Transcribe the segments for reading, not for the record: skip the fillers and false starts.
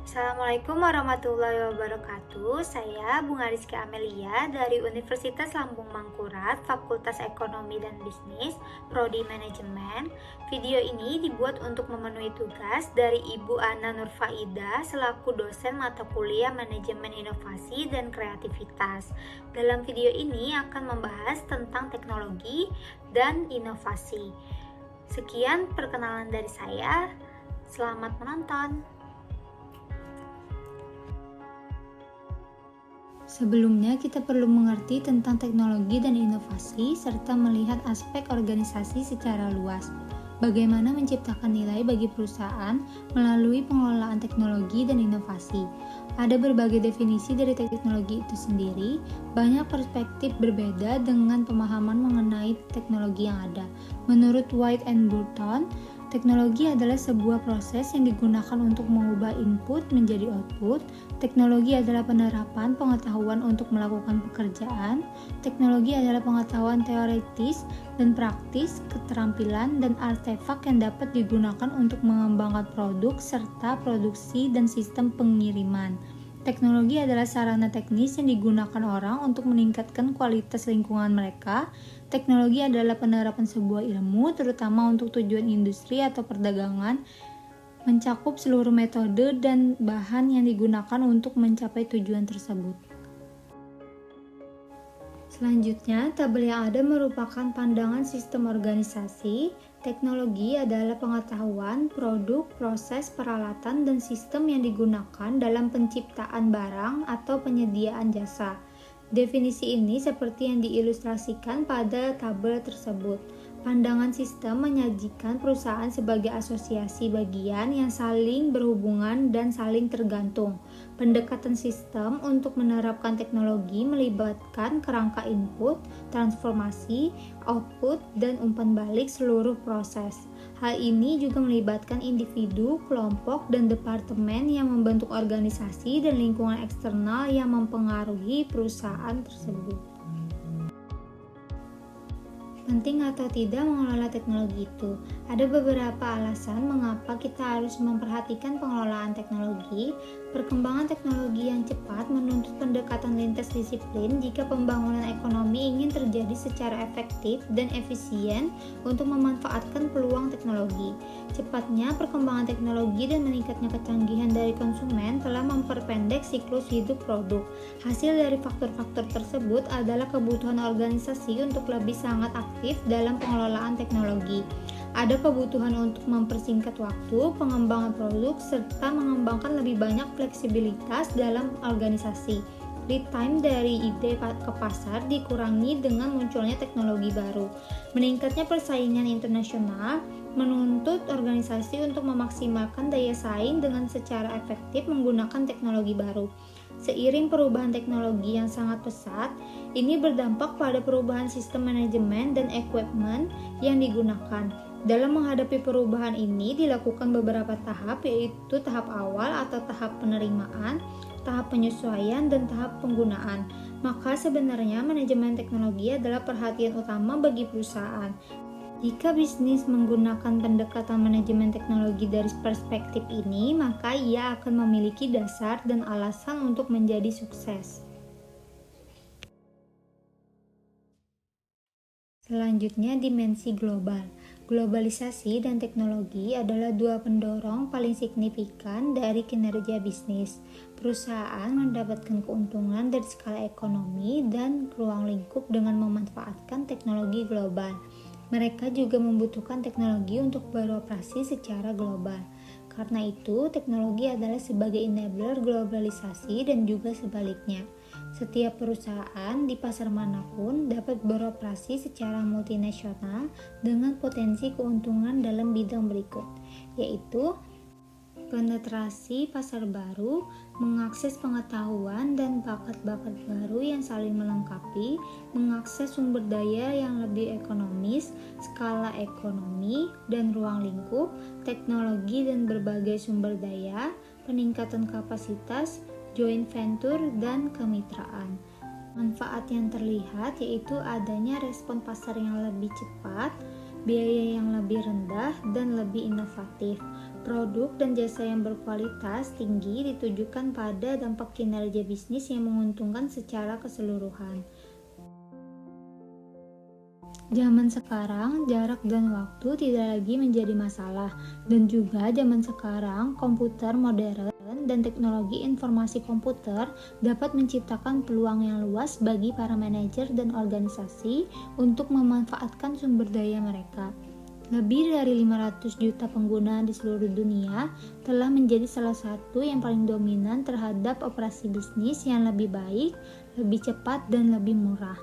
Assalamualaikum warahmatullahi wabarakatuh. Saya Bunga Rizky Amelia dari Universitas Lambung Mangkurat, Fakultas Ekonomi dan Bisnis, Prodi Manajemen. Video ini dibuat untuk memenuhi tugas dari Ibu Ana Nurfaida selaku dosen mata kuliah Manajemen Inovasi dan Kreativitas. Dalam video ini akan membahas tentang teknologi dan inovasi. Sekian perkenalan dari saya. Selamat menonton. Sebelumnya, kita perlu mengerti tentang teknologi dan inovasi, serta melihat aspek organisasi secara luas. Bagaimana menciptakan nilai bagi perusahaan melalui pengelolaan teknologi dan inovasi. Ada berbagai definisi dari teknologi itu sendiri, banyak perspektif berbeda dengan pemahaman mengenai teknologi yang ada. Menurut White and Burton, teknologi adalah sebuah proses yang digunakan untuk mengubah input menjadi output. Teknologi adalah penerapan pengetahuan untuk melakukan pekerjaan. Teknologi adalah pengetahuan teoritis dan praktis, keterampilan, dan artefak yang dapat digunakan untuk mengembangkan produk serta produksi dan sistem pengiriman. Teknologi adalah sarana teknis yang digunakan orang untuk meningkatkan kualitas lingkungan mereka. Teknologi adalah penerapan sebuah ilmu, terutama untuk tujuan industri atau perdagangan, mencakup seluruh metode dan bahan yang digunakan untuk mencapai tujuan tersebut. Selanjutnya, tabel yang ada merupakan pandangan sistem organisasi. Teknologi adalah pengetahuan, produk, proses, peralatan, dan sistem yang digunakan dalam penciptaan barang atau penyediaan jasa. Definisi ini seperti yang diilustrasikan pada tabel tersebut. Pandangan sistem menyajikan perusahaan sebagai asosiasi bagian yang saling berhubungan dan saling tergantung. Pendekatan sistem untuk menerapkan teknologi melibatkan kerangka input, transformasi, output, dan umpan balik seluruh proses. Hal ini juga melibatkan individu, kelompok, dan departemen yang membentuk organisasi dan lingkungan eksternal yang mempengaruhi perusahaan tersebut. Penting atau tidak mengelola teknologi itu? Ada beberapa alasan mengapa kita harus memperhatikan pengelolaan teknologi. Perkembangan teknologi yang cepat menuntut pendekatan lintas disiplin jika pembangunan ekonomi ingin terjadi secara efektif dan efisien untuk memanfaatkan peluang teknologi. Cepatnya perkembangan teknologi dan meningkatnya kecanggihan dari konsumen telah memperpendek siklus hidup produk. Hasil dari faktor-faktor tersebut adalah kebutuhan organisasi untuk lebih sangat aktif dalam pengelolaan teknologi. Ada kebutuhan untuk mempersingkat waktu, pengembangan produk, serta mengembangkan lebih banyak fleksibilitas dalam organisasi. Lead time dari ide ke pasar dikurangi dengan munculnya teknologi baru. Meningkatnya persaingan internasional menuntut organisasi untuk memaksimalkan daya saing dengan secara efektif menggunakan teknologi baru. Seiring perubahan teknologi yang sangat pesat, ini berdampak pada perubahan sistem manajemen dan equipment yang digunakan. Dalam menghadapi perubahan ini dilakukan beberapa tahap, yaitu tahap awal atau tahap penerimaan, tahap penyesuaian, dan tahap penggunaan. Maka sebenarnya manajemen teknologi adalah perhatian utama bagi perusahaan. Jika bisnis menggunakan pendekatan manajemen teknologi dari perspektif ini, maka ia akan memiliki dasar dan alasan untuk menjadi sukses. Selanjutnya, dimensi global. Globalisasi dan teknologi adalah dua pendorong paling signifikan dari kinerja bisnis. Perusahaan mendapatkan keuntungan dari skala ekonomi dan ruang lingkup dengan memanfaatkan teknologi global. Mereka juga membutuhkan teknologi untuk beroperasi secara global. Karena itu, teknologi adalah sebagai enabler globalisasi dan juga sebaliknya. Setiap perusahaan di pasar manapun dapat beroperasi secara multinasional dengan potensi keuntungan dalam bidang berikut, yaitu penetrasi pasar baru, mengakses pengetahuan dan bakat-bakat baru yang saling melengkapi, mengakses sumber daya yang lebih ekonomis, skala ekonomi dan ruang lingkup, teknologi dan berbagai sumber daya, peningkatan kapasitas, joint venture, dan kemitraan. Manfaat yang terlihat yaitu adanya respon pasar yang lebih cepat, biaya yang lebih rendah, dan lebih inovatif. Produk dan jasa yang berkualitas tinggi ditujukan pada dampak kinerja bisnis yang menguntungkan secara keseluruhan. Zaman sekarang, jarak dan waktu tidak lagi menjadi masalah, dan juga zaman sekarang, komputer modern dan teknologi informasi komputer dapat menciptakan peluang yang luas bagi para manajer dan organisasi untuk memanfaatkan sumber daya mereka. Lebih dari 500 juta pengguna di seluruh dunia telah menjadi salah satu yang paling dominan terhadap operasi bisnis yang lebih baik, lebih cepat, dan lebih murah.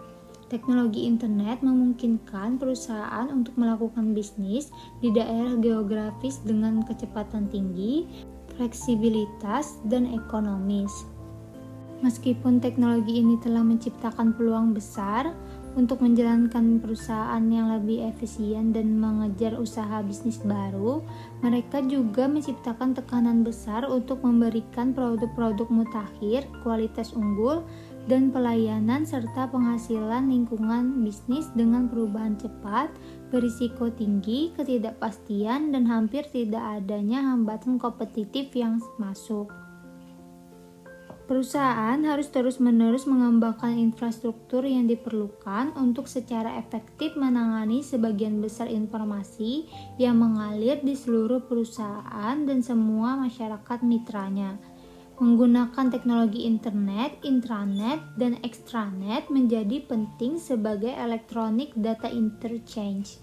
Teknologi internet memungkinkan perusahaan untuk melakukan bisnis di daerah geografis dengan kecepatan tinggi, fleksibilitas, dan ekonomis. Meskipun teknologi ini telah menciptakan peluang besar untuk menjalankan perusahaan yang lebih efisien dan mengejar usaha bisnis baru, mereka juga menciptakan tekanan besar untuk memberikan produk-produk mutakhir, kualitas unggul, dan pelayanan serta penghasilan lingkungan bisnis dengan perubahan cepat, berisiko tinggi, ketidakpastian, dan hampir tidak adanya hambatan kompetitif yang masuk. Perusahaan harus terus-menerus mengembangkan infrastruktur yang diperlukan untuk secara efektif menangani sebagian besar informasi yang mengalir di seluruh perusahaan dan semua masyarakat mitranya. Menggunakan teknologi internet, intranet, dan extranet menjadi penting sebagai electronic data interchange.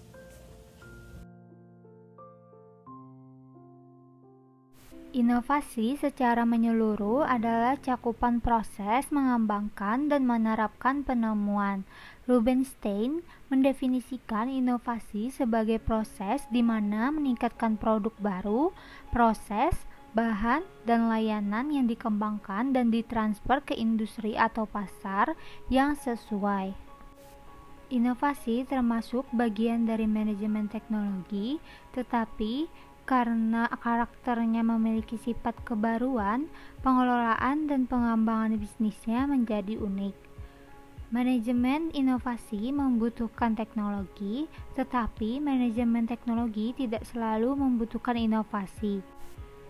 Inovasi secara menyeluruh adalah cakupan proses mengembangkan dan menerapkan penemuan. Rubinstein mendefinisikan inovasi sebagai proses di mana meningkatkan produk baru, proses, bahan, dan layanan yang dikembangkan dan ditransfer ke industri atau pasar yang sesuai. Inovasi termasuk bagian dari manajemen teknologi, tetapi karena karakternya memiliki sifat kebaruan, pengelolaan dan pengembangan bisnisnya menjadi unik. Manajemen inovasi membutuhkan teknologi, tetapi manajemen teknologi tidak selalu membutuhkan inovasi.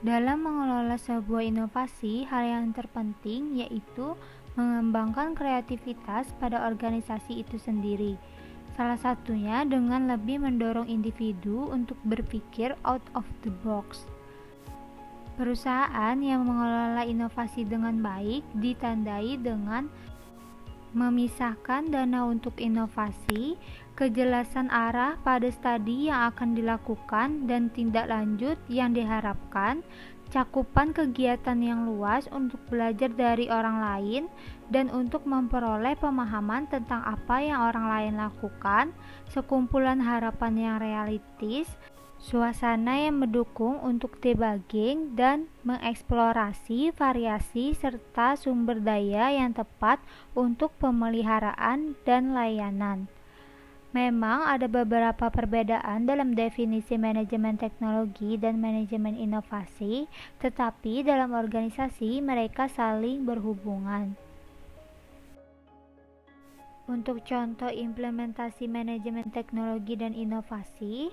Dalam mengelola sebuah inovasi, hal yang terpenting yaitu mengembangkan kreativitas pada organisasi itu sendiri. Salah satunya dengan lebih mendorong individu untuk berpikir out of the box. Perusahaan yang mengelola inovasi dengan baik ditandai dengan memisahkan dana untuk inovasi, kejelasan arah pada studi yang akan dilakukan dan tindak lanjut yang diharapkan, cakupan kegiatan yang luas untuk belajar dari orang lain dan untuk memperoleh pemahaman tentang apa yang orang lain lakukan, sekumpulan harapan yang realistis, suasana yang mendukung untuk debugging dan mengeksplorasi variasi serta sumber daya yang tepat untuk pemeliharaan dan layanan. Memang ada beberapa perbedaan dalam definisi manajemen teknologi dan manajemen inovasi, tetapi dalam organisasi mereka saling berhubungan. Untuk contoh implementasi manajemen teknologi dan inovasi,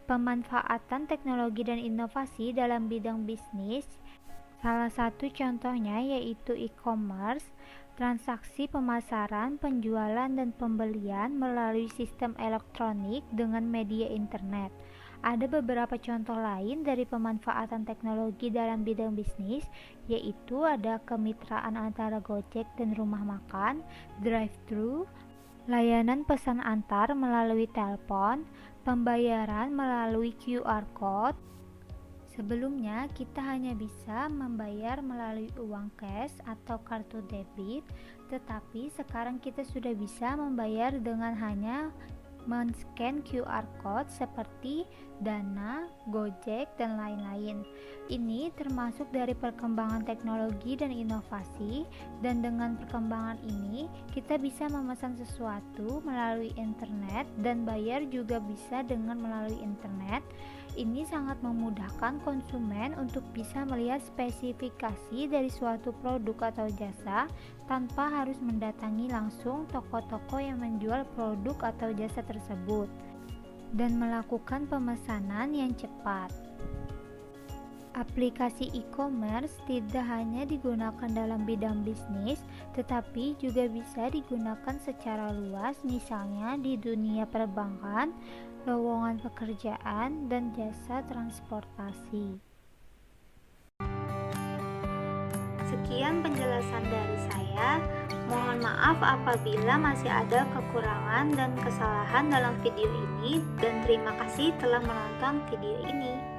pemanfaatan teknologi dan inovasi dalam bidang bisnis, salah satu contohnya yaitu e-commerce, transaksi pemasaran, penjualan, dan pembelian melalui sistem elektronik dengan media internet. Ada beberapa contoh lain dari pemanfaatan teknologi dalam bidang bisnis, yaitu ada kemitraan antara Gojek dan rumah makan, drive-thru, layanan pesan antar melalui telepon, pembayaran melalui QR Code. Sebelumnya, kita hanya bisa membayar melalui uang cash atau kartu debit, tetapi sekarang kita sudah bisa membayar dengan hanya men-scan QR Code seperti Dana, Gojek, dan lain-lain. Ini termasuk dari perkembangan teknologi dan inovasi, dan dengan perkembangan ini, kita bisa memesan sesuatu melalui internet dan bayar juga bisa dengan melalui internet. Ini sangat memudahkan konsumen untuk bisa melihat spesifikasi dari suatu produk atau jasa tanpa harus mendatangi langsung toko-toko yang menjual produk atau jasa tersebut dan melakukan pemesanan yang cepat. Aplikasi e-commerce tidak hanya digunakan dalam bidang bisnis, tetapi juga bisa digunakan secara luas, misalnya di dunia perbankan, lowongan pekerjaan, dan jasa transportasi. Sekian penjelasan dari saya. Mohon maaf apabila masih ada kekurangan dan kesalahan dalam video ini, dan terima kasih telah menonton video ini.